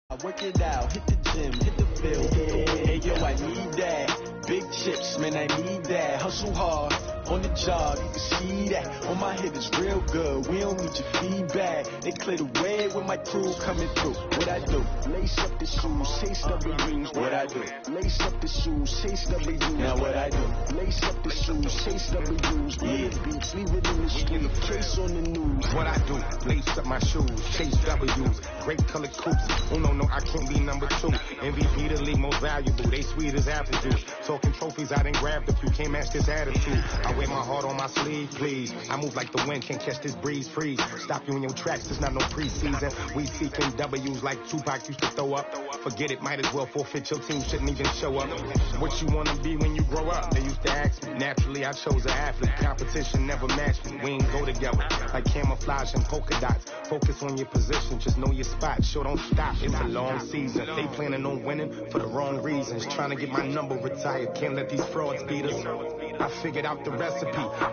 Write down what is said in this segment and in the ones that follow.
I work it out, hit the gym, hit the field. Hey, yo, I need that. Big chips, man, I need that. Hustle hard, on the job, you can see that. On my head is real good, we don't need your feedback. They clear the way with my crew coming through. What I do? Lace up the shoes, chase W's. What I do? Lace up the shoes, chase W's. Now what I do? Lace up the shoes, chase W's. Yeah, beats, leave it in the street, case on the news. What I do? Lace up my shoes, chase W's. Great colored coats. Oh no, I can't be number 2. MVP the league most valuable. They sweet as apple juice. Talking trophies, I didn't grab the few. Can't match this attitude. I wear my heart on my sleeve, please. I move like the wind, can't catch this breeze, freeze. Stop you in your tracks, there's not no preseason. We seeking W's like Tupac used to throw up. Forget it, might as well forfeit. Your team shouldn't even show up. What you wanna be when you grow up? They used to ask me. Naturally, I chose an athlete. Competition never matched me. We ain't go together like camouflage and polka dots. Focus on your position, just know your spot. Sure, don't stop. It's a long season. They planning on winning for the wrong reasons. Trying to get my number retired. Can't let these frauds beat us. I figured out the recipe.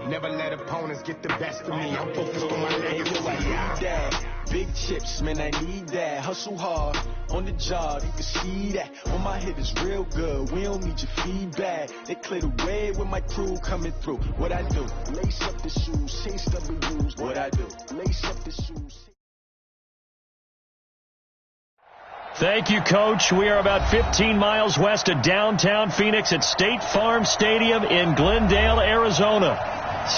Never let opponents get the best of me. I'm focused on my legacy. I need that. Big chips, man, I need that. Hustle hard, on the job, you can see that. On my head is real good, we don't need your feedback. They clear the way with my crew coming through. What I do? Lace up the shoes, chase W's. What I do? Lace up the shoes. Thank you, Coach. We are about 15 miles west of downtown Phoenix at State Farm Stadium in Glendale, Arizona.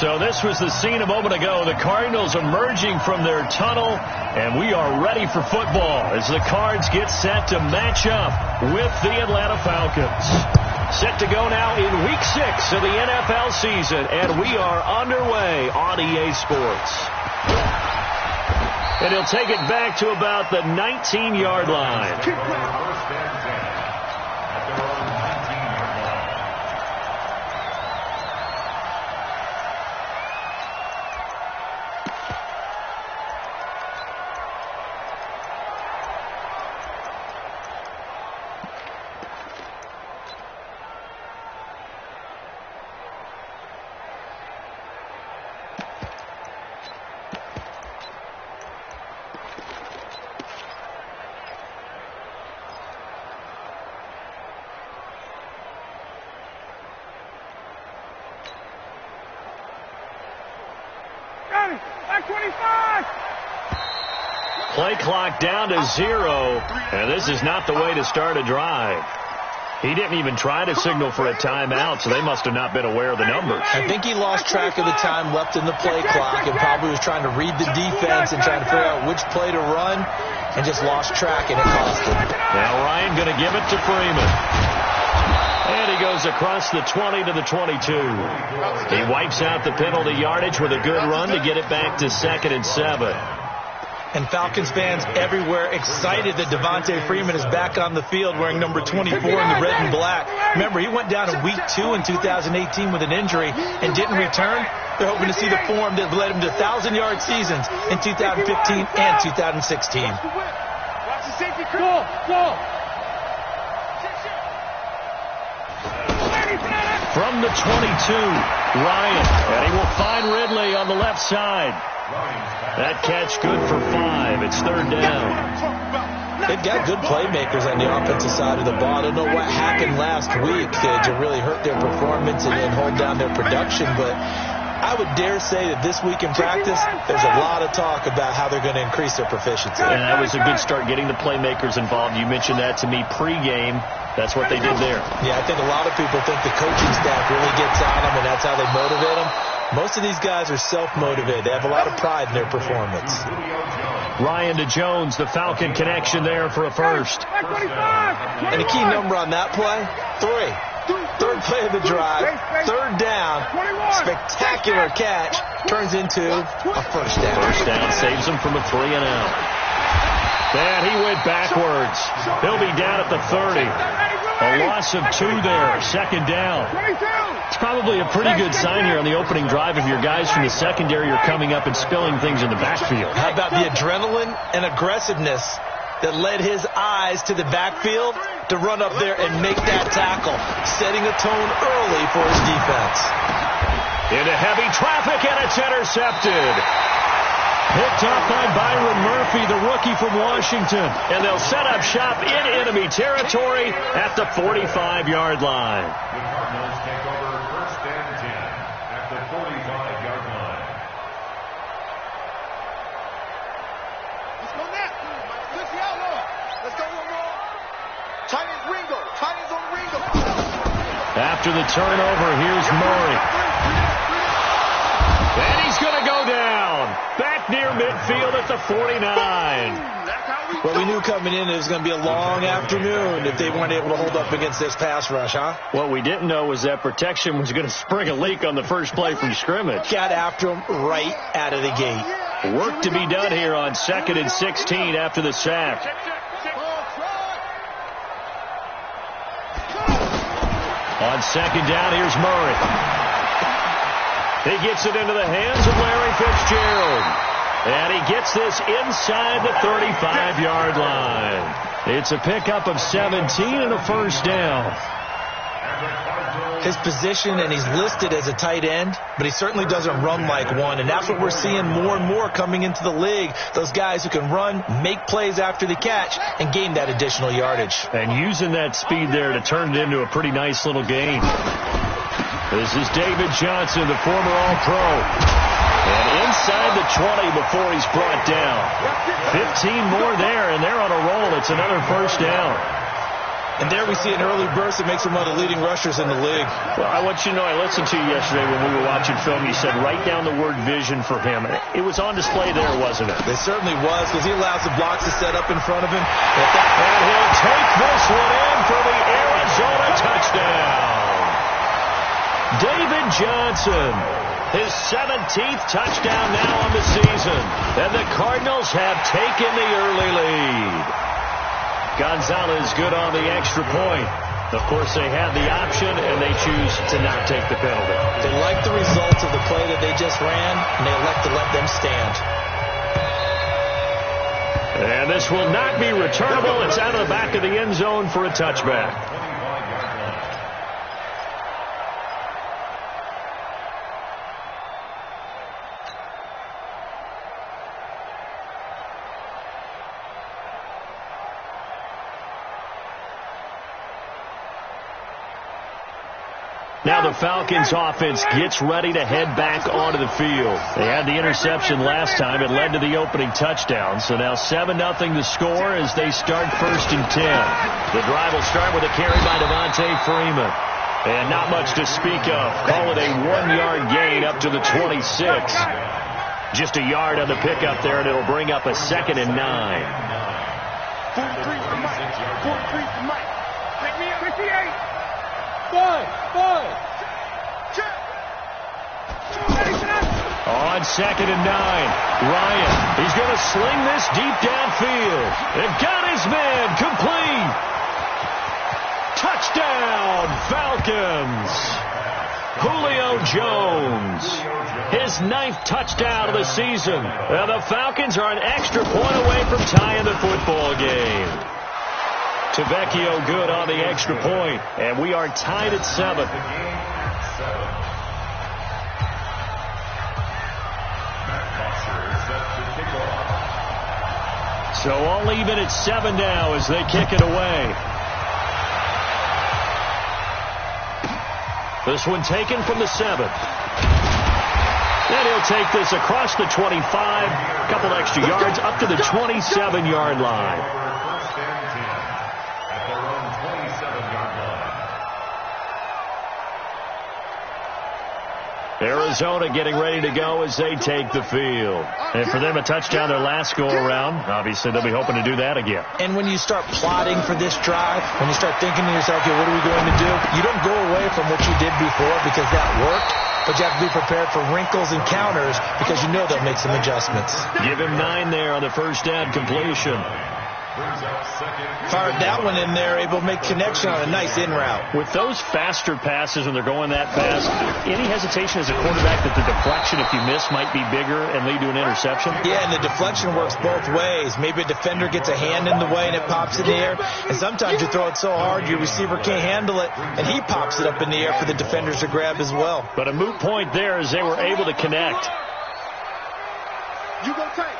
So this was the scene a moment ago. The Cardinals emerging from their tunnel, and we are ready for football as the Cards get set to match up with the Atlanta Falcons. Set to go now in Week 6 of the NFL season, and we are underway on EA Sports. And he'll take it back to about the 19-yard line. Play clock down to 0, and this is not the way to start a drive. He didn't even try to signal for a timeout, so they must have not been aware of the numbers. I think he lost track of the time left in the play clock and probably was trying to read the defense and trying to figure out which play to run and just lost track, and it cost him. Now Ryan going to give it to Freeman. And he goes across the 20 to the 22. He wipes out the penalty yardage with a good run to get it back to 2nd and 7. And Falcons fans everywhere excited that Devontae Freeman is back on the field wearing number 24 in the red and black. Remember, he went down in Week 2 in 2018 with an injury and didn't return. They're hoping to see the form that led him to 1,000-yard seasons in 2015 and 2016. Watch the safety. Go. From the 22, Ryan, and he will find Ridley on the left side. That catch good for 5. It's 3rd down. They've got good playmakers on the offensive side of the ball. I don't know what happened last week to really hurt their performance and hold down their production, but I would dare say that this week in practice, there's a lot of talk about how they're going to increase their proficiency. And that was a good start getting the playmakers involved. You mentioned that to me pregame. That's what they did there. Yeah, I think a lot of people think the coaching staff really gets on them, and that's how they motivate them. Most of these guys are self-motivated. They have a lot of pride in their performance. Ryan to Jones, the Falcon connection there for a first. And the key number on that play, 3. Third play of the drive, 3rd down, spectacular catch, turns into a first down. First down saves him from a 3-and-out. And he went backwards. He'll be down at the 30. A loss of 2 there, 2nd down. It's probably a pretty good sign here on the opening drive if your guys from the secondary are coming up and spilling things in the backfield. How about the adrenaline and aggressiveness that led his eyes to the backfield to run up there and make that tackle, setting a tone early for his defense. Into heavy traffic, and it's intercepted. Picked off by Byron Murphy, the rookie from Washington. And they'll set up shop in enemy territory at the 45-yard line. The Cardinals take over 1st and 10 at the 45-yard line. Let's go next. Let's see how long. Let's go one more. Chinese Ringo. Chinese on Ringo. After the turnover, here's Murray. And he's going to go down. Back near midfield at the 49. Well, we knew coming in it was going to be a long afternoon if they weren't able to hold up against this pass rush, huh? What we didn't know was that protection was going to spring a leak on the first play from scrimmage. Got after him right out of the gate. Work to be done here on 2nd and 16 after the sack. On 2nd down, here's Murray. He gets it into the hands of Larry Fitzgerald. And he gets this inside the 35-yard line. It's a pickup of 17 and a first down. His position, and he's listed as a tight end, but he certainly doesn't run like one. And that's what we're seeing more and more coming into the league. Those guys who can run, make plays after the catch, and gain that additional yardage. And using that speed there to turn it into a pretty nice little gain. This is David Johnson, the former All-Pro. And inside the 20 before he's brought down. 15 more there, and they're on a roll. It's another first down. And there we see an early burst that makes him one of the leading rushers in the league. Well, I want you to know, I listened to you yesterday when we were watching film. You said write down the word vision for him. It was on display there, wasn't it? It certainly was, because he allows the blocks to set up in front of him. And he'll take this one in for the Arizona touchdown. David Johnson, his 17th touchdown now on the season. And the Cardinals have taken the early lead. Gonzalez good on the extra point. Of course, they had the option, and they choose to not take the penalty. They like the results of the play that they just ran, and they elect to let them stand. And this will not be returnable. It's out of the back of the end zone for a touchback. Now the Falcons offense gets ready to head back onto the field. They had the interception last time. It led to the opening touchdown. So now 7-0 the score as they start 1st and 10. The drive will start with a carry by Devontae Freeman. And not much to speak of. Call it a 1-yard gain up to the 26. Just a yard on the pickup there, and it'll bring up a 2nd and 9. 43 for Mike. 43 for Mike. Pick me up. 58. Five. On 2nd and 9, Ryan, he's going to sling this deep downfield. They've got his man complete. Touchdown, Falcons. Julio Jones, his 9th touchdown of the season. And the Falcons are an extra point away from tying the football game. Tavecchio good on the extra point, and we are tied at 7. So all even at 7 now as they kick it away. This one taken from the 7. And he'll take this across the 25, a couple extra yards up to the 27-yard line. Arizona getting ready to go as they take the field. And for them, a touchdown their last go-around. Obviously, they'll be hoping to do that again. And when you start plotting for this drive, when you start thinking to yourself, okay, what are we going to do? You don't go away from what you did before because that worked, but you have to be prepared for wrinkles and counters because you know they'll make some adjustments. Give him 9 there on the first down completion. Fired that one in there, able to make connection on a nice in route. With those faster passes when they're going that fast, any hesitation as a quarterback that the deflection, if you miss, might be bigger and lead to an interception? Yeah, and the deflection works both ways. Maybe a defender gets a hand in the way and it pops in the air. And sometimes you throw it so hard your receiver can't handle it, and he pops it up in the air for the defenders to grab as well. But a moot point there as they were able to connect. You go tight.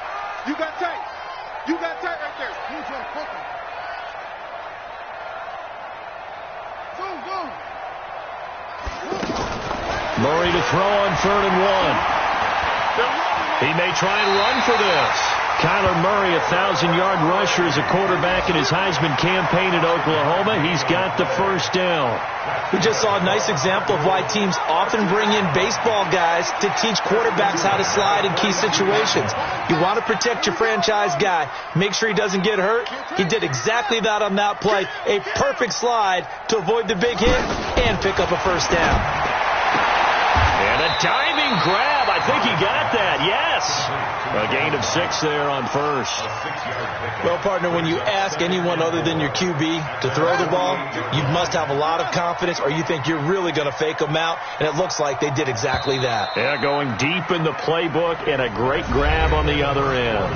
You got tight. You got tight right there. Boom. Murray to throw on 3rd and 1. He may try and run for this. Kyler Murray, 1,000-yard rusher as a quarterback in his Heisman campaign at Oklahoma. He's got the first down. We just saw a nice example of why teams often bring in baseball guys to teach quarterbacks how to slide in key situations. You want to protect your franchise guy. Make sure he doesn't get hurt. He did exactly that on that play. A perfect slide to avoid the big hit and pick up a first down. And a diving grab. I think he got that. Yes. A gain of 6 there on first. Well, partner, when you ask anyone other than your QB to throw the ball, you must have a lot of confidence, or you think you're really going to fake them out, and it looks like they did exactly that. Yeah, going deep in the playbook and a great grab on the other end.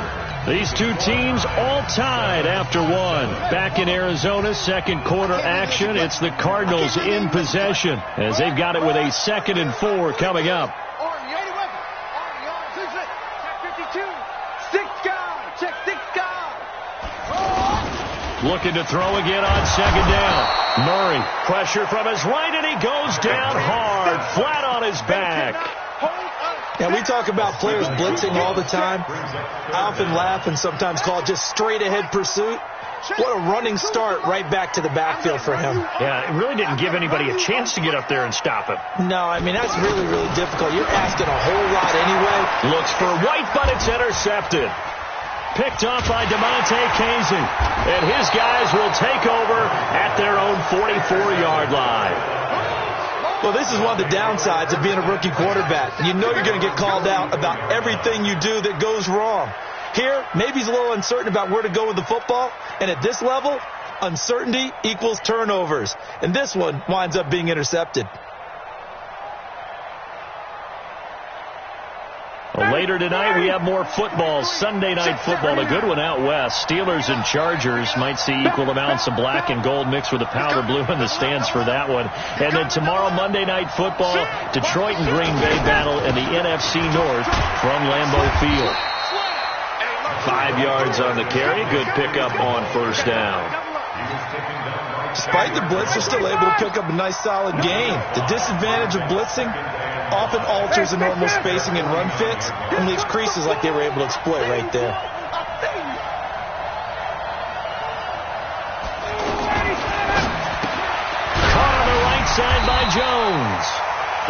These two teams all tied after one. Back in Arizona, second quarter action. It's the Cardinals in possession as they've got it with a 2nd and 4 coming up. Looking to throw again on 2nd down. Murray, pressure from his right, and he goes down hard, flat on his back. And we talk about players blitzing all the time. I often laugh and sometimes call it just straight-ahead pursuit. What a running start right back to the backfield for him. Yeah, it really didn't give anybody a chance to get up there and stop him. No, I mean, that's really, really difficult. You're asking a whole lot anyway. Looks for White, but it's intercepted. Picked off by DeMonte Casey. And his guys will take over at their own 44-yard line. Well, this is one of the downsides of being a rookie quarterback. You know you're going to get called out about everything you do that goes wrong. Here, maybe he's a little uncertain about where to go with the football. And at this level, uncertainty equals turnovers. And this one winds up being intercepted. Well, later tonight, we have more football, Sunday night football, a good one out west. Steelers and Chargers might see equal amounts of black and gold mixed with a powder blue in the stands for that one. And then tomorrow, Monday night football, Detroit and Green Bay battle in the NFC North from Lambeau Field. 5 yards on the carry, good pickup on first down. Despite the blitz, they're still able to pick up a nice solid gain. The disadvantage of blitzing often alters the normal spacing and run fits and leaves creases like they were able to exploit right there. Caught on the right side by Jones.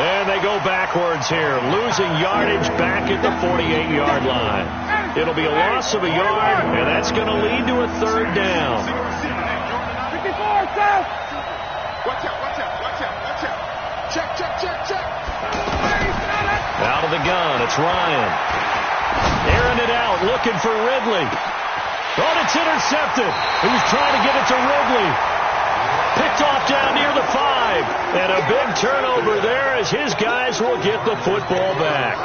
And they go backwards here, losing yardage back at the 48-yard line. It'll be a loss of a yard, and that's going to lead to a 3rd down. 54, Seth! Watch out. Check. Out of the gun, it's Ryan. Airing it out, looking for Ridley. Oh, it's intercepted. He was trying to get it to Ridley. Picked off down near the 5. And a big turnover there as his guys will get the football back.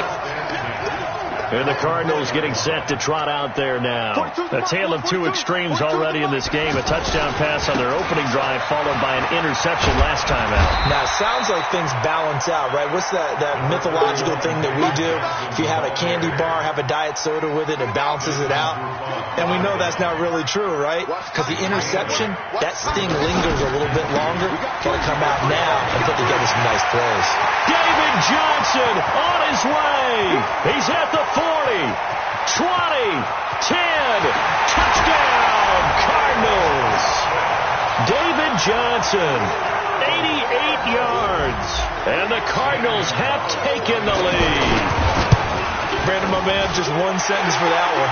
And the Cardinals getting set to trot out there now. A tale of two extremes already in this game. A touchdown pass on their opening drive followed by an interception last time out. Now, it sounds like things balance out, right? What's that mythological thing that we do? If you have a candy bar, have a diet soda with it, it balances it out. And we know that's not really true, right? Because the interception, that sting lingers a little bit longer. Got to come out now and put together some nice plays. David Johnson on his way. He's at the 40, 20, 10, touchdown, Cardinals. David Johnson, 88 yards, and the Cardinals have taken the lead. Brandon, my man, just one sentence for that one.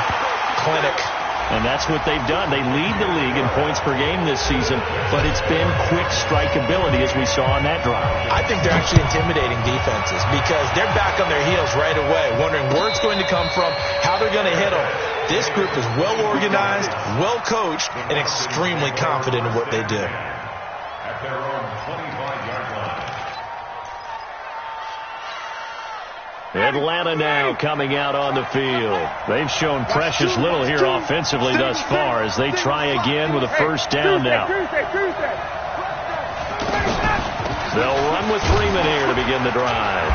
Clinic. And that's what they've done. They lead the league in points per game this season, but it's been quick strikeability as we saw on that drive. I think they're actually intimidating defenses because they're back on their heels right away, wondering where it's going to come from, how they're going to hit them. This group is well organized, well coached, and extremely confident in what they do. At their own 25-yard line. Atlanta now coming out on the field. They've shown precious little here offensively thus far as they try again with a first down now. They'll run with Freeman here to begin the drive.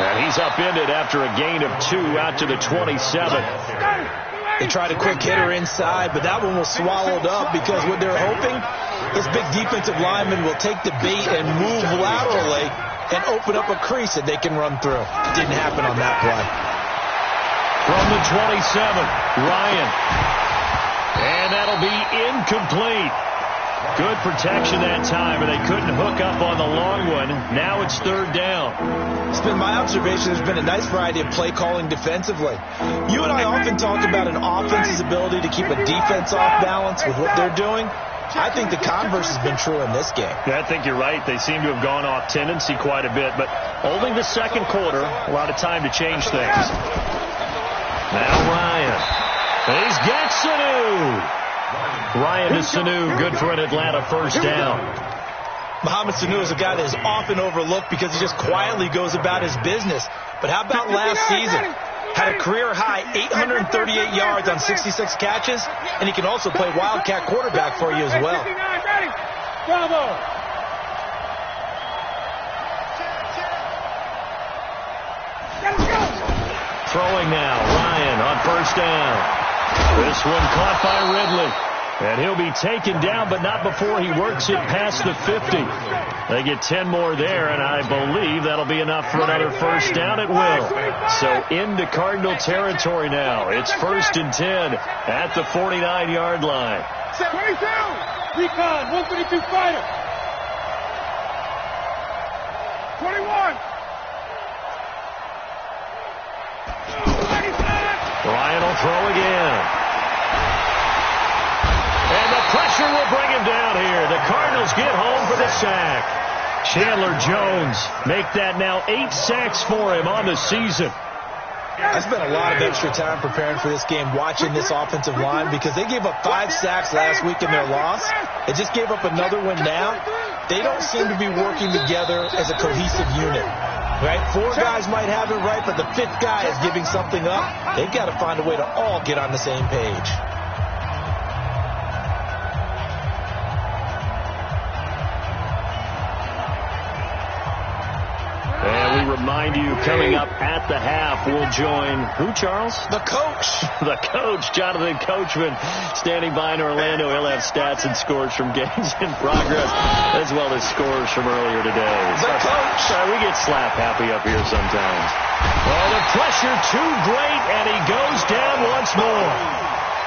And he's upended after a gain of 2 out to the 27. They tried a quick hitter inside, but that one was swallowed up because what they're hoping, this big defensive lineman will take the bait and move laterally and open up a crease that they can run through. Didn't happen on that play. From the 27, Ryan. And that'll be incomplete. Good protection that time, and they couldn't hook up on the long one. Now it's 3rd down. It's been my observation there's been a nice variety of play calling defensively. You and I often talk about an offense's ability to keep a defense off balance with what they're doing. I think the converse has been true in this game. Yeah, I think you're right. They seem to have gone off tendency quite a bit, but only the second quarter, a lot of time to change things. Now Ryan. He's got Sanu. Ryan to Sanu, good for an Atlanta first down. Mohamed Sanu is a guy that is often overlooked because he just quietly goes about his business. But how about last season? Had a career-high 838 yards on 66 catches, and he can also play wildcat quarterback for you as well. Throwing now, Ryan on first down. This one caught by Ridley. And he'll be taken down, but not before he works it past the 50. They get 10 more there, and I believe that'll be enough for another first down. It will. So into Cardinal territory now. It's 1st and 10 at the 49-yard line. 22, recon, 122 fighter. 21. Ryan will throw again. And the pressure will bring him down here. The Cardinals get home for the sack. Chandler Jones make that now 8 sacks for him on the season. I spent a lot of extra time preparing for this game watching this offensive line because they gave up 5 sacks last week in their loss. They just gave up another one now. They don't seem to be working together as a cohesive unit. Right? 4 guys might have it right, but the 5th guy is giving something up. They've got to find a way to all get on the same page. And we remind you, coming up at the half, we'll join who, Charles? The coach. The coach, Jonathan Coachman, standing by in Orlando. He'll have stats and scores from games in progress, as well as scores from earlier today. The coach. We get slap happy up here sometimes. Well, the pressure too great, and he goes down once more.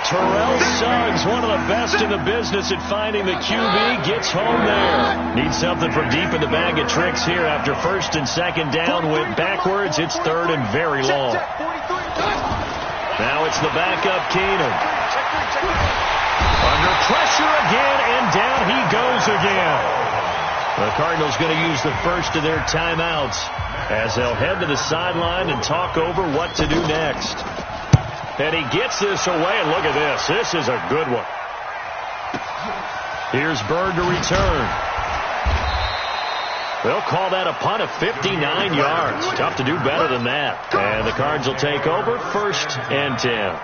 Terrell Suggs, one of the best in the business at finding the QB, gets home there. Needs something from deep in the bag of tricks here after 1st and 2nd down. Went backwards. It's 3rd and very long. Now it's the backup Keenum. Under pressure again, and down he goes again. The Cardinals going to use the first of their timeouts as they'll head to the sideline and talk over what to do next. And he gets this away, and look at this. This is a good one. Here's Bird to return. They'll call that a punt of 59 yards. Tough to do better than that. And the Cards will take over 1st and 10.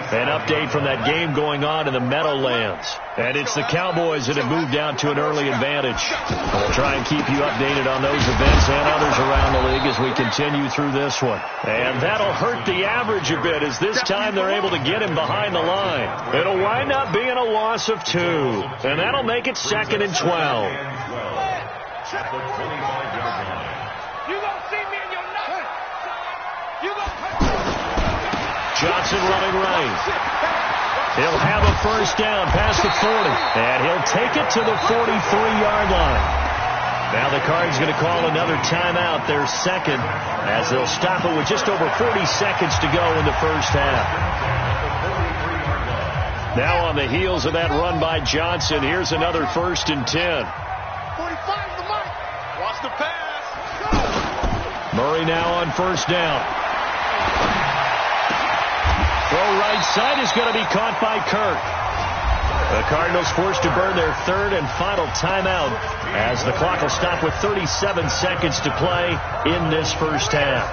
An update from that game going on in the Meadowlands. And it's the Cowboys that have moved down to an early advantage. We'll try and keep you updated on those events and others around the league as we continue through this one. And that'll hurt the average a bit as this time they're able to get him behind the line. It'll wind up being a loss of 2. And that'll make it 2nd and 12. Johnson running right. He'll have a first down past the 40. And he'll take it to the 43-yard line. Now the Cards going to call another timeout, their 2nd, as they'll stop it with just over 40 seconds to go in the first half. Now on the heels of that run by Johnson, here's another 1st and 10. 45 the mark. Watch the pass. Murray now on first down. Throw right side is going to be caught by Kirk. The Cardinals forced to burn their 3rd and final timeout as the clock will stop with 37 seconds to play in this first half.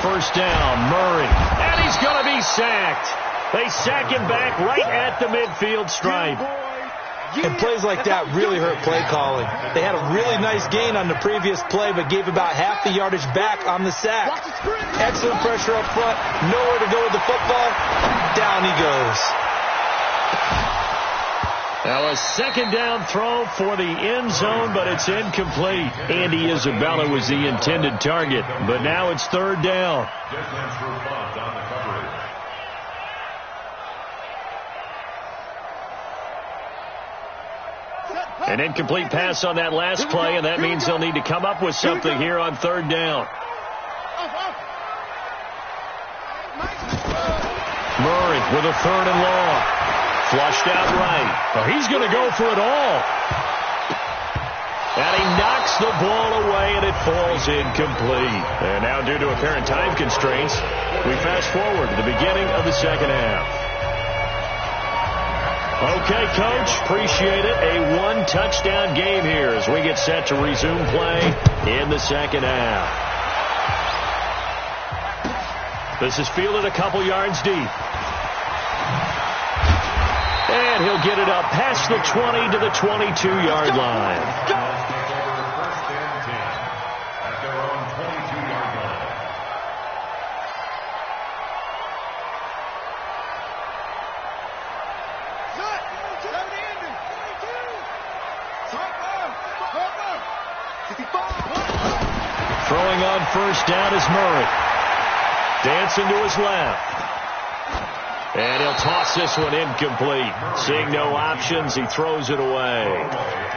First down, Murray. And he's going to be sacked. They sack him back right at the midfield stripe. And plays like that really hurt play calling. They had a really nice gain on the previous play, but gave about half the yardage back on the sack. Excellent pressure up front. Nowhere to go with the football. Down he goes. Now a second down throw for the end zone, but it's incomplete. Andy Isabella was the intended target, but now it's third down. An incomplete pass on that last play, and that means they'll need to come up with something here on third down. Murray with a third and long. Flushed out right. Oh, he's going to go for it all. And he knocks the ball away, and it falls incomplete. And now, due to apparent time constraints, we fast forward to the beginning of the second half. Okay, Coach, appreciate it. A one-touchdown game here as we get set to resume play in the second half. This is fielded a couple yards deep. And he'll get it up past the 20 to the 22-yard line. Throwing on first down is Murray. Dancing to his left. And he'll toss this one incomplete. Seeing no options, he throws it away.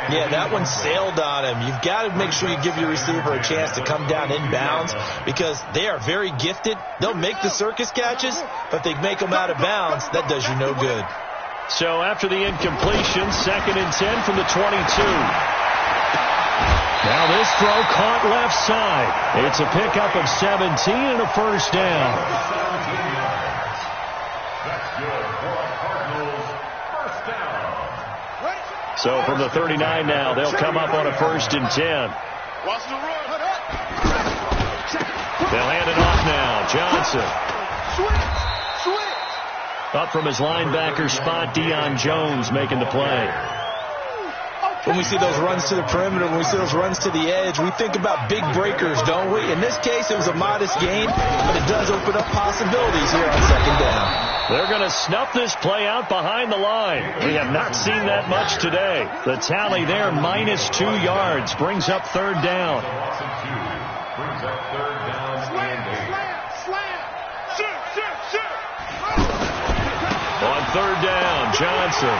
Yeah, that one sailed on him. You've got to make sure you give your receiver a chance to come down inbounds because they are very gifted. They'll make the circus catches, but they make them out of bounds. That does you no good. So after the incompletion, 2nd and 10 from the 22. Now this throw caught left side. It's a pickup of 17 and a first down. So from the 39 now, they'll come up on a 1st and 10. They'll hand it off now. Johnson. Up from his linebacker spot, Deion Jones making the play. When we see those runs to the perimeter, when we see those runs to the edge, we think about big breakers, don't we? In this case, it was a modest gain, but it does open up possibilities here on second down. They're going to snuff this play out behind the line. We have not seen that much today. The tally there, -2 yards, brings up third down. On third down, Johnson.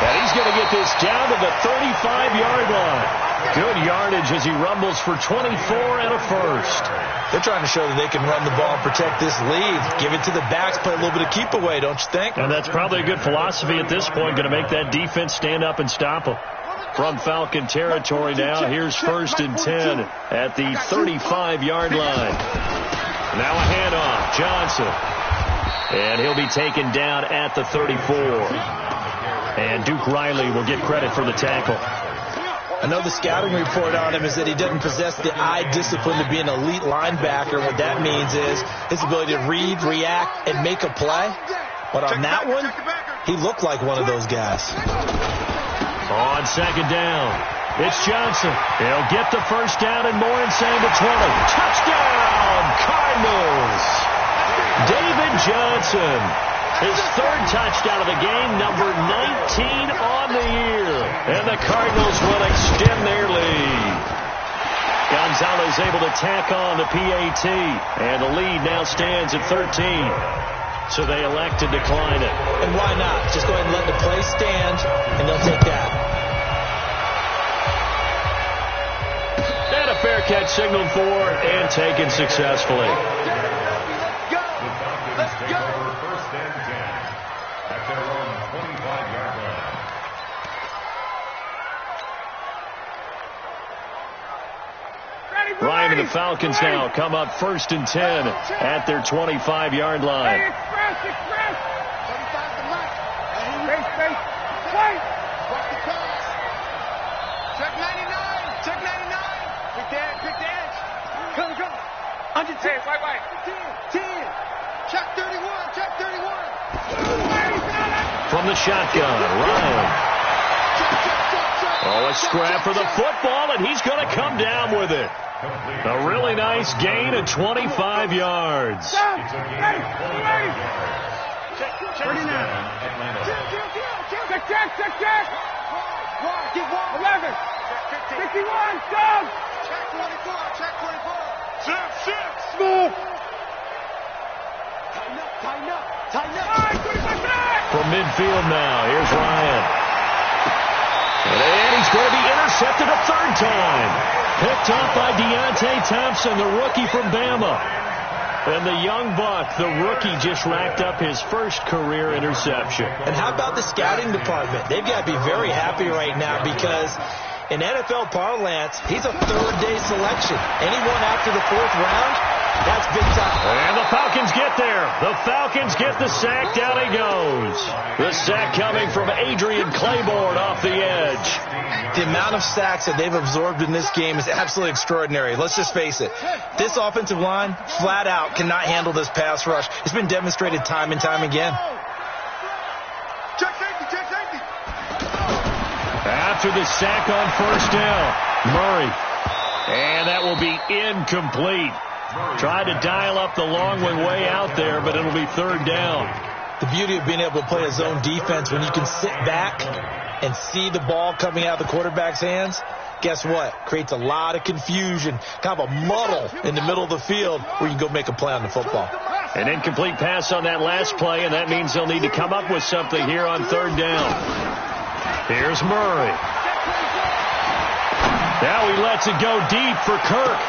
And he's going to get this down to the 35-yard line. Good yardage as he rumbles for 24 and a first. They're trying to show that they can run the ball and protect this lead. Give it to the backs, play a little bit of keep away, don't you think? And that's probably a good philosophy at this point, going to make that defense stand up and stop them. From Falcon territory now, here's 1st and 10 at the 35-yard line. Now a handoff, Johnson. And he'll be taken down at the 34. And Duke Riley will get credit for the tackle. I know the scouting report on him is that he doesn't possess the eye discipline to be an elite linebacker. What that means is his ability to read, react, and make a play. But on that one, he looked like one of those guys. On second down, it's Johnson. He'll get the first down and more inside the 20. Touchdown, Cardinals! David Johnson. His third touchdown of the game, number 19 on the year. And the Cardinals will extend their lead. Gonzalez able to tack on the PAT. And the lead now stands at 13. So they elect to decline it. And why not? Just go ahead and let the play stand, and they'll take that. And a fair catch signaled for and taken successfully. Ryan and the Falcons now come up 1st and 10 at their 25-yard line. Check 99. Big dance. Come. from the shotgun. Ryan. Oh, a scrap for the football, and he's going to come down with it. A really nice gain of 25 yards. Check. 11. 51. Down. Check 24. Six. Move. Tighten up. From midfield now, here's Ryan. And he's going to be intercepted a third time. Picked off by Deontay Thompson, the rookie from Bama. And the young buck, the rookie, just racked up his first career interception. And how about the scouting department? They've got to be very happy right now because in NFL parlance, he's a third-day selection. Anyone after the fourth round, that's big time. And the Falcons get there. The Falcons get the sack. Down he goes. The sack coming from Adrian Claiborne off the edge. The amount of sacks that they've absorbed in this game is absolutely extraordinary. Let's just face it. This offensive line, flat out, cannot handle this pass rush. It's been demonstrated time and time again. Check safety. After the sack on first down, Murray. And that will be incomplete. Tried to dial up the long one way out there, but it'll be third down. The beauty of being able to play a zone defense when you can sit back and see the ball coming out of the quarterback's hands, guess what? Creates a lot of confusion, kind of a muddle in the middle of the field where you can go make a play on the football. An incomplete pass on that last play, and that means they'll need to come up with something here on third down. Here's Murray. Now he lets it go deep for Kirk.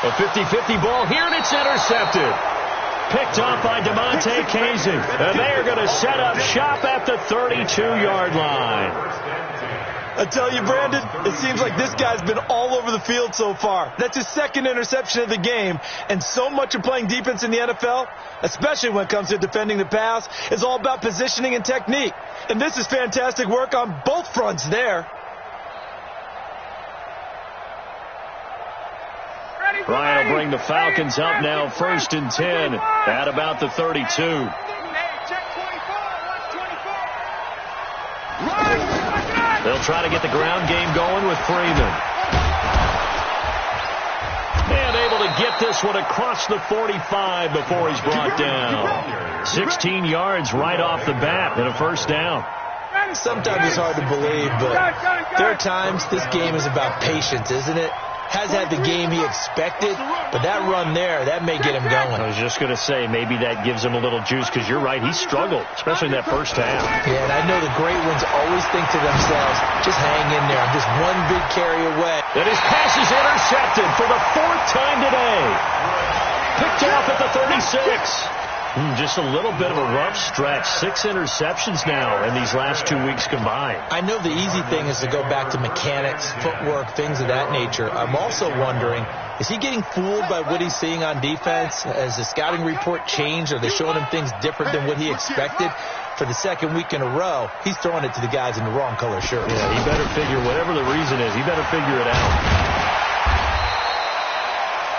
A 50-50 ball here, and it's intercepted. Picked off by DeMonte Casey. And they are going to set up shop at the 32-yard line. I tell you, Brandon, it seems like this guy's been all over the field so far. That's his second interception of the game. And so much of playing defense in the NFL, especially when it comes to defending the pass, is all about positioning and technique. And this is fantastic work on both fronts there. Ryan will bring the Falcons up now, 1st and 10 at about the 32. They'll try to get the ground game going with Freeman. And able to get this one across the 45 before he's brought down. 16 yards right off the bat and a first down. Sometimes it's hard to believe, but there are times this game is about patience, isn't it? Has had the game he expected, but that run there, that may get him going. I was just going to say, maybe that gives him a little juice, because you're right, he struggled, especially in that first half. Yeah, and I know the great ones always think to themselves, just hang in there, I'm just one big carry away. And his pass is intercepted for the 4th time today. Picked off at the 36. Just a little bit of a rough stretch. 6 interceptions now in these last 2 weeks combined. I know the easy thing is to go back to mechanics, footwork, things of that nature. I'm also wondering, is he getting fooled by what he's seeing on defense? Has the scouting report changed? Are they showing him things different than what he expected? For the second week in a row, he's throwing it to the guys in the wrong color shirts. Yeah, he better figure, whatever the reason is, he better figure it out.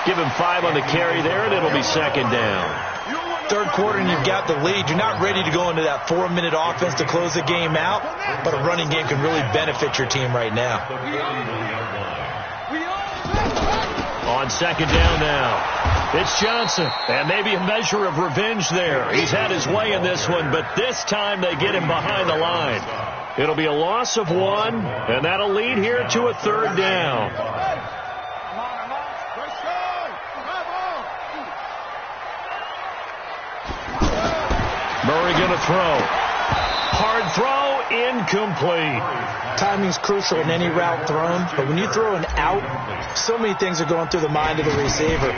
Give him 5 on the carry there, and it'll be 2nd down. Third quarter and you've got the lead. You're not ready to go into that 4-minute offense to close the game out, but a running game can really benefit your team right now. On 2nd down now, it's Johnson, and maybe a measure of revenge there. He's had his way in this one, but this time they get him behind the line. It'll be a loss of 1, and that'll lead here to a 3rd down. Murray going to throw. Hard throw, incomplete. Timing's crucial in any route thrown, but when you throw an out, so many things are going through the mind of the receiver.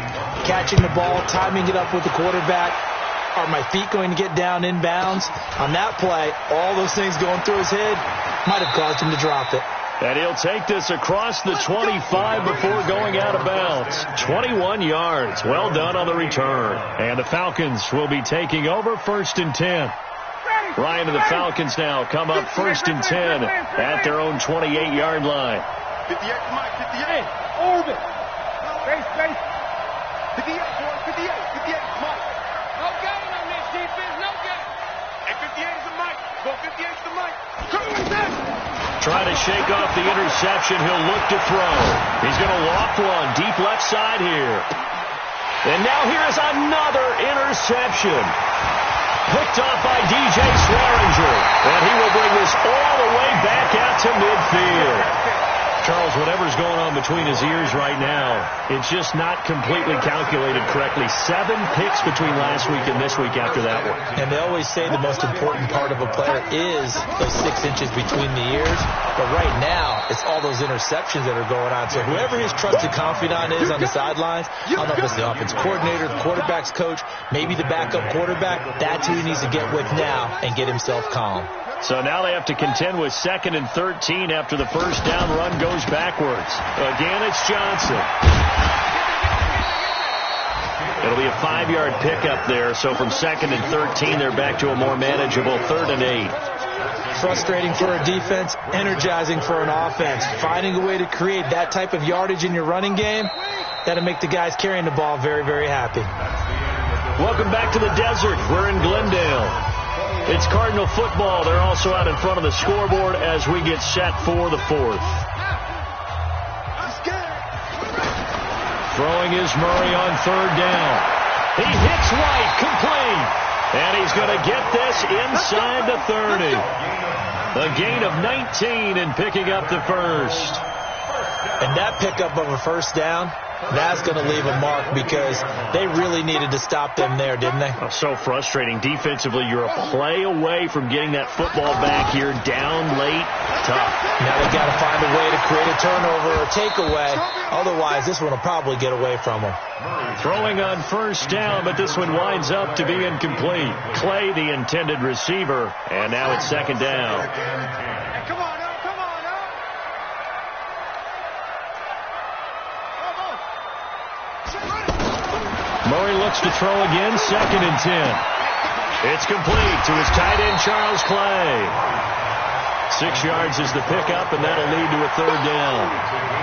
Catching the ball, timing it up with the quarterback. Are my feet going to get down inbounds? On that play, all those things going through his head might have caused him to drop it. And he'll take this across the 25 before going out of bounds. 21 yards. Well done on the return. And the Falcons will be taking over 1st and 10. Ryan and the Falcons now come up 1st and 10 at their own 28-yard line. 58, Mike, 58. Orbit. Space. 58, boy, 58, Mike. No gain on this defense, no gain. And 58 is a Mike. Go 58. Trying to shake off the interception. He'll look to throw. He's going to loft one deep left side here. And now here is another interception. Picked off by DJ Swearinger. And he will bring this all the way back out to midfield. Charles, whatever's going on between his ears right now, it's just not completely calculated correctly. 7 picks between last week and this week after that one. And they always say the most important part of a player is those 6 inches between the ears. But right now, it's all those interceptions that are going on. So whoever his trusted confidant is on the sidelines, I don't know if it's the offense coordinator, the quarterback's coach, maybe the backup quarterback, that's who he needs to get with now and get himself calm. So now they have to contend with 2nd and 13 after the first down run goes backwards. Again, it's Johnson. It'll be a 5-yard pickup there. So from 2nd and 13, they're back to a more manageable 3rd and 8. Frustrating for a defense, energizing for an offense. Finding a way to create that type of yardage in your running game, that'll make the guys carrying the ball very, very happy. Welcome back to the desert. We're in Glendale. It's Cardinal football. They're also out in front of the scoreboard as we get set for the 4th. Throwing is Murray on 3rd down. He hits right, complete. And he's going to get this inside the 30. A gain of 19 and picking up the first. And that pickup of a first down, that's going to leave a mark because they really needed to stop them there, didn't they? Oh, so frustrating. Defensively, you're a play away from getting that football back here. Down late, tough. Now they've got to find a way to create a turnover or takeaway. Otherwise, this one will probably get away from them. Throwing on first down, but this one winds up to be incomplete. Clay, the intended receiver, and now it's 2nd down. Come on, now, come on, now. Murray looks to throw again, 2nd and 10. It's complete to his tight end, Charles Clay. 6 yards is the pickup, and that'll lead to a 3rd down.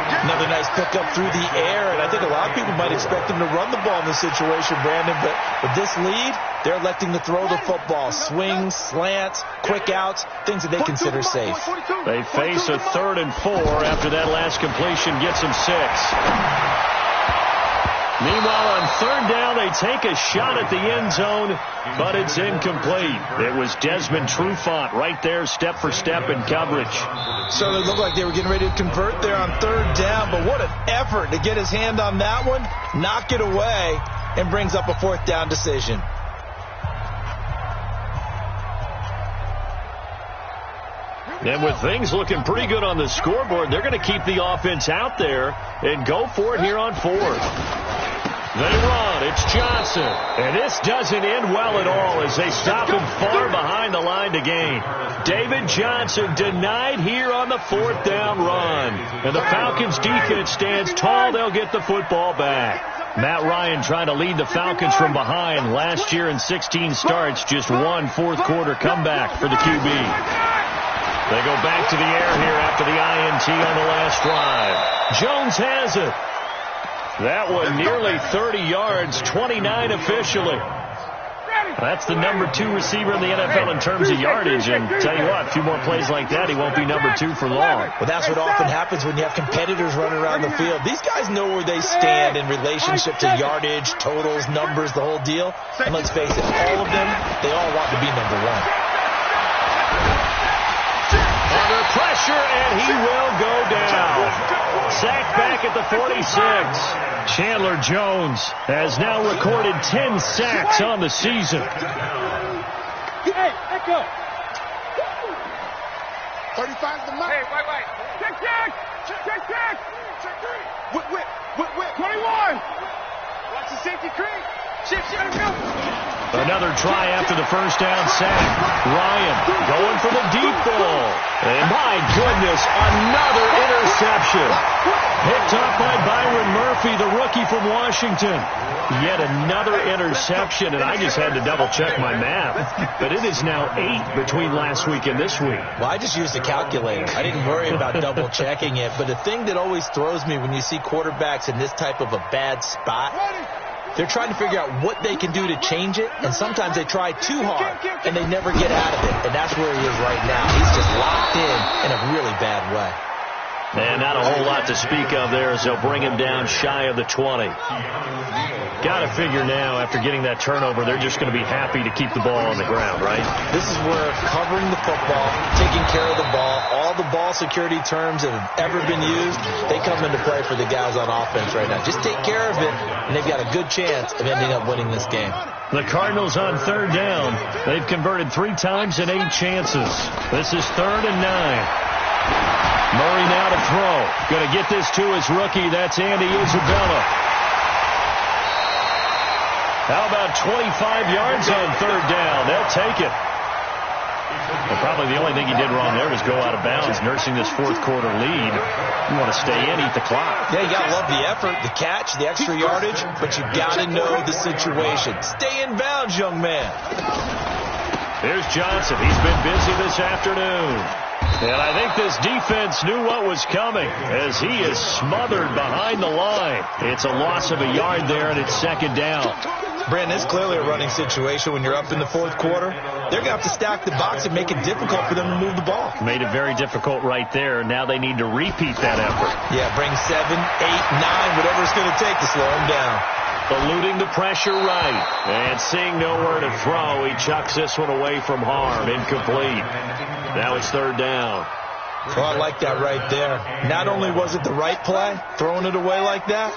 Another nice pickup through the air, and I think a lot of people might expect him to run the ball in this situation, Brandon, but with this lead, they're electing to throw the football. Swings, slants, quick outs, things that they consider safe. They face a 3rd and 4 after that last completion gets them 6. Meanwhile, on 3rd down, they take a shot at the end zone, but it's incomplete. It was Desmond Trufant right there, step for step in coverage. So it looked like they were getting ready to convert there on 3rd down, but what an effort to get his hand on that one, knock it away, and brings up a 4th down decision. And with things looking pretty good on the scoreboard, they're going to keep the offense out there and go for it here on 4th. They run. It's Johnson. And this doesn't end well at all as they stop him far behind the line to gain. David Johnson denied here on the 4th down run. And the Falcons defense stands tall. They'll get the football back. Matt Ryan trying to lead the Falcons from behind. Last year in 16 starts, just one 4th quarter comeback for the QB. They go back to the air here after the INT on the last drive. Jones has it. That one nearly 30 yards, 29 officially. That's the number 2 receiver in the NFL in terms of yardage. And tell you what, a few more plays like that, he won't be number 2 for long. Well, that's what often happens when you have competitors running around the field. These guys know where they stand in relationship to yardage, totals, numbers, the whole deal. And let's face it, all of them, they all want to be number 1. Under pressure, and he will go down. Sacked back at the 46. Chandler Jones has now recorded 10 sacks on the season. Hey, let go. 35's the mark. Hey, wait. Check. Whip. 21. Watch the safety creep. Shit, go. Another try after the first down sack. Ryan going for the deep ball. And my goodness, another interception. Picked up by Byron Murphy, the rookie from Washington. Yet another interception, and I just had to double-check my math. But it is now 8 between last week and this week. Well, I just used a calculator. I didn't worry about double-checking it. But the thing that always throws me when you see quarterbacks in this type of a bad spot, They're trying to figure out what they can do to change it, and sometimes they try too hard, and they never get out of it. And that's where he is right now. He's just locked in a really bad way. And not a whole lot to speak of there as they'll bring him down shy of the 20. Got to figure now, after getting that turnover, they're just going to be happy to keep the ball on the ground, right? This is where covering the football, taking care of the ball, all the ball security terms that have ever been used, they come into play for the guys on offense right now. Just take care of it, and they've got a good chance of ending up winning this game. The Cardinals on third down. They've converted 3 times in 8 chances. This is 3rd and 9. Murray now to throw. Going to get this to his rookie. That's Andy Isabella. How about 25 yards on 3rd down? They'll take it. Well, probably the only thing he did wrong there was go out of bounds, nursing this 4th quarter lead. You want to stay in, eat the clock. Yeah, you got to love the effort, the catch, the extra yardage, but you got to know the situation. Stay in bounds, young man. Here's Johnson. He's been busy this afternoon. And I think this defense knew what was coming as he is smothered behind the line. It's a loss of a yard there, and it's 2nd down. Brandon, it's clearly a running situation when you're up in the 4th quarter. They're going to have to stack the box and make it difficult for them to move the ball. Made it very difficult right there. Now they need to repeat that effort. Yeah, bring 7, 8, 9, whatever it's going to take to slow them down. Eluding the pressure right. And seeing nowhere to throw, he chucks this one away from harm. Incomplete. Now it's 3rd down. Oh, I like that right there. Not only was it the right play, throwing it away like that,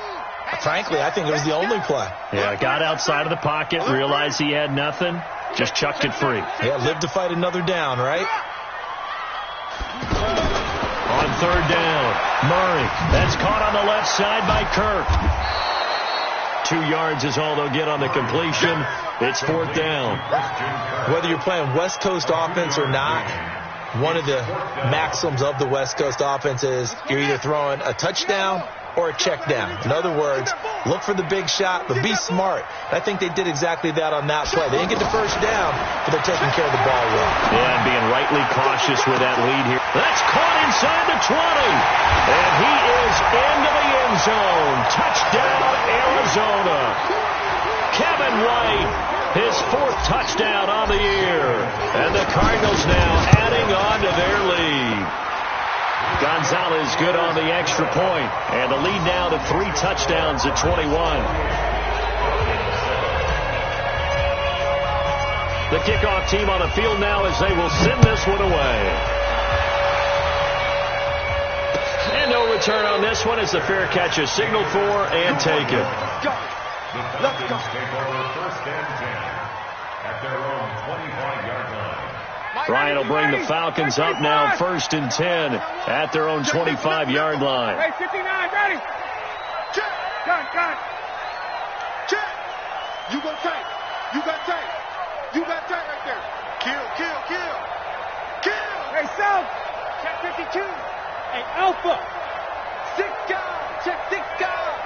frankly, I think it was the only play. Yeah, got outside of the pocket, realized he had nothing, just chucked it free. Yeah, live to fight another down, right? On 3rd down, Murray. That's caught on the left side by Kirk. 2 yards is all they'll get on the completion. It's 4th down. Whether you're playing West Coast offense or not, one of the maxims of the West Coast offense is you're either throwing a touchdown or a check down. In other words, look for the big shot, but be smart. I think they did exactly that on that play. They didn't get the first down, but they're taking care of the ball well. Yeah, and being rightly cautious with that lead here. That's caught inside the 20. And he is into the end zone. Touchdown, Arizona. Kevin White, his 4th touchdown on the year. And the Cardinals now adding on to their lead. Gonzalez good on the extra point, and the lead now to 3 touchdowns at 21. The kickoff team on the field now as they will send this one away. And no return on this one as the fair catch is signaled for and taken. The Falcons take over 1st and 10 at their own 25-yard line. Ryan will bring the Falcons up now 1st and 10 at their own 25-yard line. Hey, 59, ready. Check. Got it. Check. You go tight. You got tight. You got tight right there. Kill. Hey, South. Check 52. Hey, Alpha. 6 guys. Check 6 guys.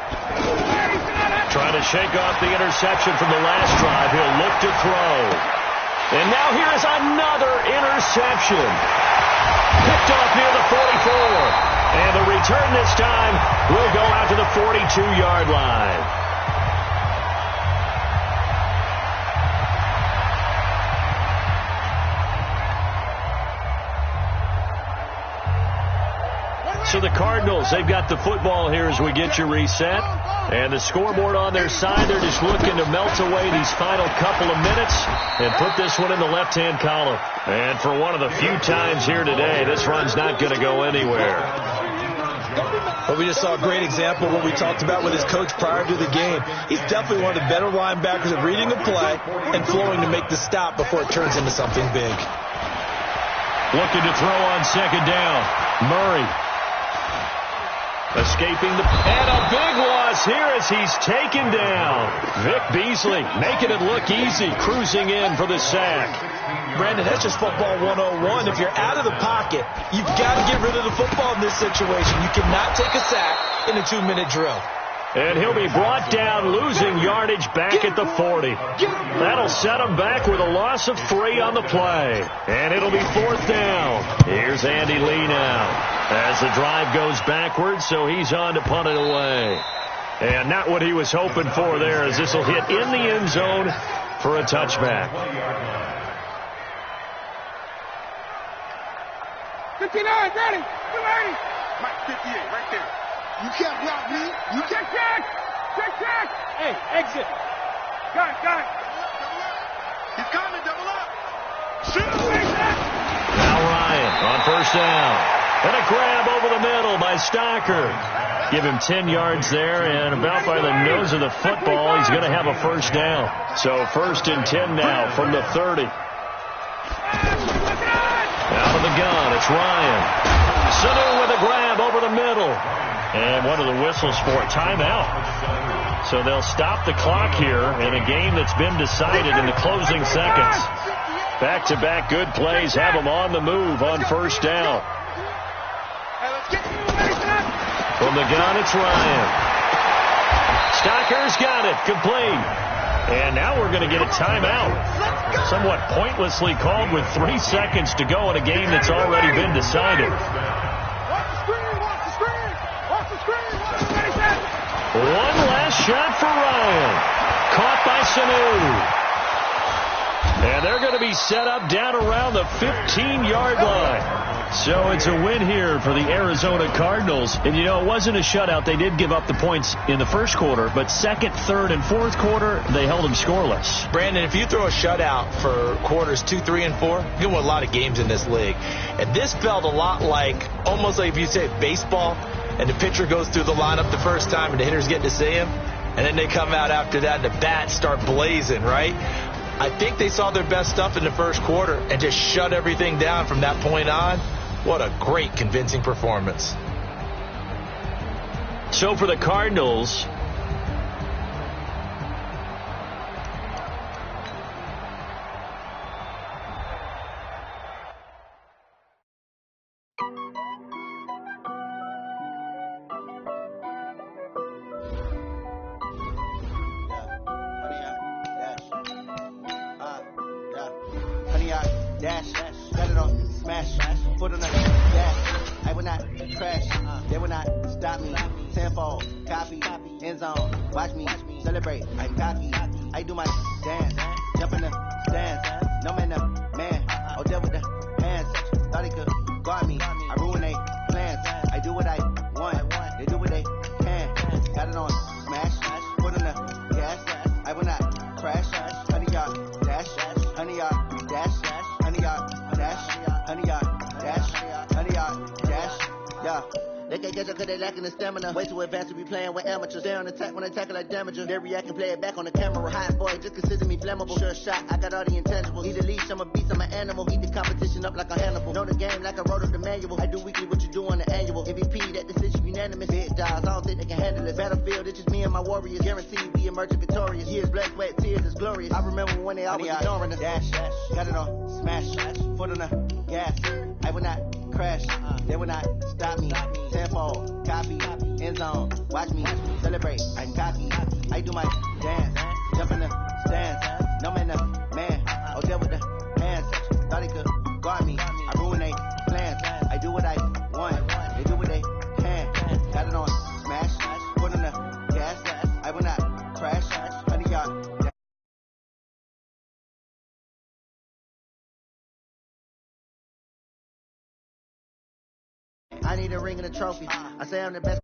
Trying to shake off the interception from the last drive. He'll look to throw. And now here's another interception. Picked off near the 44. And the return this time will go out to the 42-yard line. So the Cardinals, they've got the football here as we get you reset. And the scoreboard on their side, they're just looking to melt away these final couple of minutes and put this one in the left-hand column. And for one of the few times here today, this run's not going to go anywhere. But we just saw a great example of what we talked about with his coach prior to the game. He's definitely one of the better linebackers at reading the play and flowing to make the stop before it turns into something big. Looking to throw on 2nd down. Murray. Escaping the... And a big loss here as he's taken down. Vic Beasley making it look easy, cruising in for the sack. Brandon, that's just football 101. If you're out of the pocket, you've got to get rid of the football in this situation. You cannot take a sack in a 2-minute drill. And he'll be brought down, losing yardage back at the 40. That'll set him back with a loss of 3 on the play. And it'll be 4th down. Here's Andy Lee now as the drive goes backwards, so he's on to punt it away. And not what he was hoping for there, as this will hit in the end zone for a touchback. 59, ready, 280. Mike, 58, right there. You can't block me. You can't check. Hey, exit. Got it. He's coming, double up. Shoot. Now Ryan on first down. And a grab over the middle by Stocker. Give him 10 yards there, and about by the nose of the football, he's going to have a first down. So 1st and 10 now from the 30. Out of the gun, it's Ryan. Sanu with a grab over the middle. And what are the whistles for? Timeout. So they'll stop the clock here in a game that's been decided in the closing seconds. Back-to-back good plays have them on the move on first down. From the gun, it's Ryan. Stocker's got it, complete. And now we're going to get a timeout. Somewhat pointlessly called with 3 seconds to go in a game that's already been decided. One last shot for Ryan. Caught by Sanu. And they're going to be set up down around the 15-yard line. So it's a win here for the Arizona Cardinals. And, you know, it wasn't a shutout. They did give up the points in the first quarter. But second, third, and fourth quarter, they held them scoreless. Brandon, if you throw a shutout for quarters 2, 3, and 4, you win a lot of games in this league. And this felt a lot like, almost like if you say baseball, and the pitcher goes through the lineup the first time and the hitters get to see him. And then they come out after that and the bats start blazing, right? I think they saw their best stuff in the first quarter and just shut everything down from that point on. What a great, convincing performance. So for the Cardinals, dash, cut it off, smash, foot on the gas. I will not crash, they will not stop me. Tenfold, copy, end zone, watch me celebrate. I copy, I do my dance, jump in the stands. No man, man, oh there with the hands. Thought he could guard me, I ruin they plans. I do what I want, they do what they can. Got it on, smash, foot on the gas. I will not crash, 100-yard dash, 100-yard dash. 100-yard dash, 100-yard dash, 100-yard dash, yeah. They can't catch up cause they lacking the stamina. Way too advanced to be playing with amateurs. Stay on attack when I tackle like damager. They react and play it back on the camera. Hot boy, just consider me flammable. Sure shot, I got all the intangibles. Need a leash, I'm a beast, I'm an animal. Eat the competition up like a Hannibal. Know the game like I wrote up the manual. I do weekly what you do on the annual. MVP, that decision unanimous. Big dogs, I don't think they can handle it. Battlefield, it's just me and my warriors. Guaranteed we emerging victorious. Years, blood, sweat, tears, is glorious. I remember when they always ignoring us. Dash, got it on, smash, foot on the gas. I will not crash, they will not stop me. Tenfold, copy, end zone, watch me celebrate. I copy, I do my dance, jump in the stands. No man, man, oh there with the hands. Thought he could guard me, I ruin they plans. I do what I want, they do what they can. Got it on, smash, foot on the gas. I will not crash, 100-yard. I need a ring and a trophy. I say I'm the best.